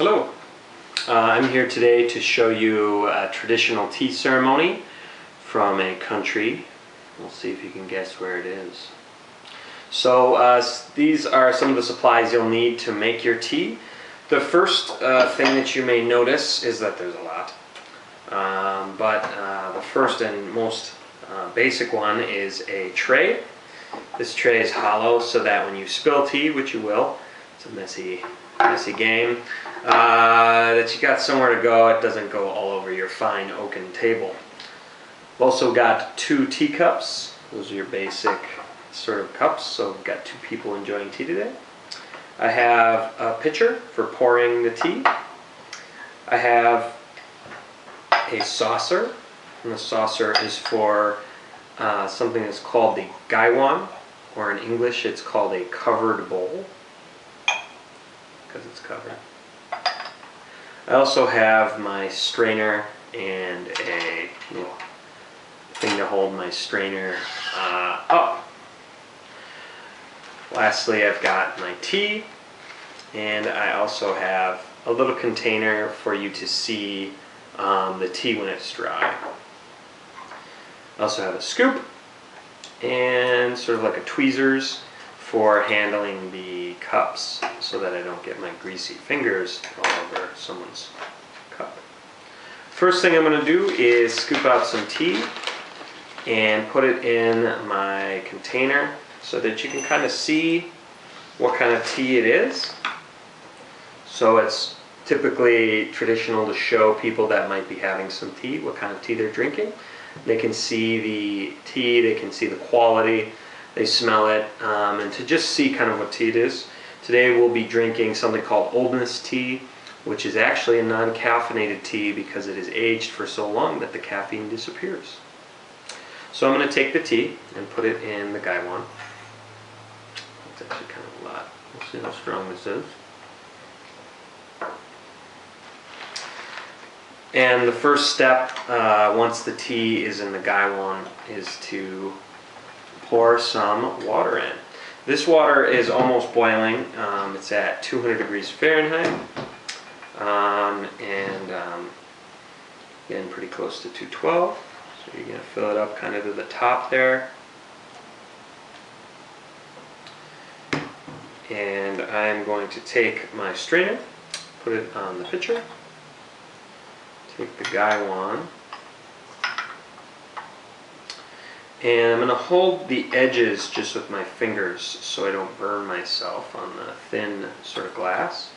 Hello, I'm here today to show you a traditional tea ceremony from a country. We'll see if you can guess where it is. So these are some of the supplies you'll need to make your tea. The first thing that you may notice is that there's a lot. The first and most basic one is a tray. This tray is hollow so that when you spill tea, which you will, it's a messy game, that you got somewhere to go. It doesn't go all over your fine oaken table. We've also got 2 teacups. Those are your basic sort of cups, so we've got 2 people enjoying tea today. I have a pitcher for pouring the tea. I have a saucer, and the saucer is for something that's called the Gaiwan, or in English it's called a covered bowl, because it's covered. I also have my strainer and a little thing to hold my strainer up. Lastly, I've got my tea, and I also have a little container for you to see the tea when it's dry. I also have a scoop and sort of like a tweezers for handling the cups so that I don't get my greasy fingers all over someone's cup. First thing I'm going to do is scoop out some tea and put it in my container so that you can kind of see what kind of tea it is. So it's typically traditional to show people that might be having some tea what kind of tea they're drinking. They can see the tea, they can see the quality, they smell it, and to just see kind of what tea it is. Today we'll be drinking something called oldness tea, which is actually a non-caffeinated tea because it is aged for so long that the caffeine disappears. So I'm going to take the tea and put it in the Gaiwan. It's actually kind of a lot. We'll see how strong this is. And the first step, once the tea is in the Gaiwan, is to pour some water in. This water is almost boiling. It's at 200 degrees Fahrenheit, again pretty close to 212. So you're going to fill it up kind of to the top there. And I'm going to take my strainer, put it on the pitcher, take the Gaiwan, and I'm going to hold the edges just with my fingers so I don't burn myself on the thin sort of glass,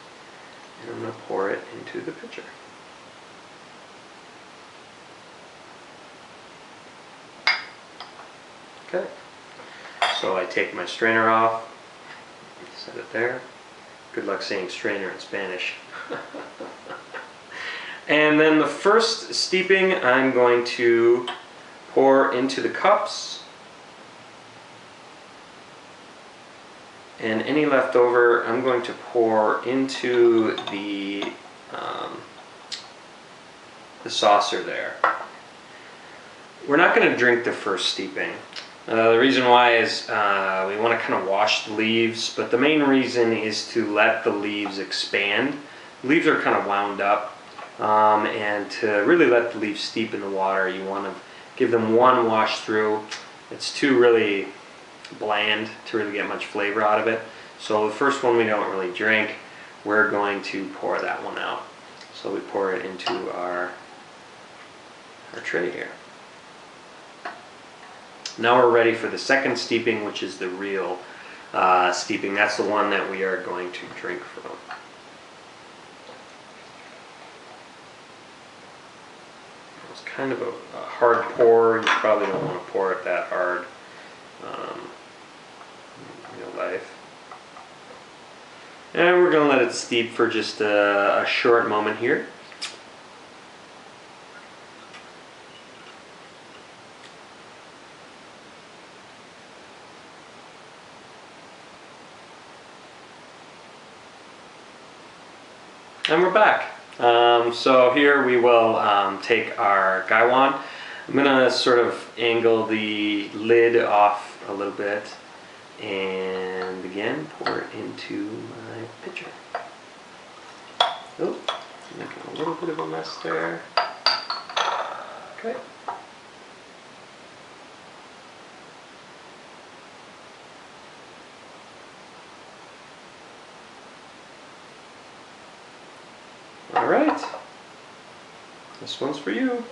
and I'm going to pour it into the pitcher. Okay, so I take my strainer off, set it there. Good luck saying strainer in Spanish. And then the first steeping I'm going to pour into the cups, and any left over I'm going to pour into the saucer there. We're not going to drink the first steeping. The reason why is we want to kind of wash the leaves, but the main reason is to let the leaves expand. The leaves are kind of wound up, and to really let the leaves steep in the water, you want to give them one wash through. It's too really bland to really get much flavor out of it. So the first one we don't really drink. We're going to pour that one out. So we pour it into our tray here. Now we're ready for the second steeping, which is the real steeping. That's the one that we are going to drink from. It's kind of a hard pour. You probably don't want to pour it that hard in real life. And we're going to let it steep for just a short moment here. And we're back. So here we will take our Gaiwan. I'm going to sort of angle the lid off a little bit and again pour it into my pitcher. Oh, little bit of a mess there. Okay. All right. This one's for you.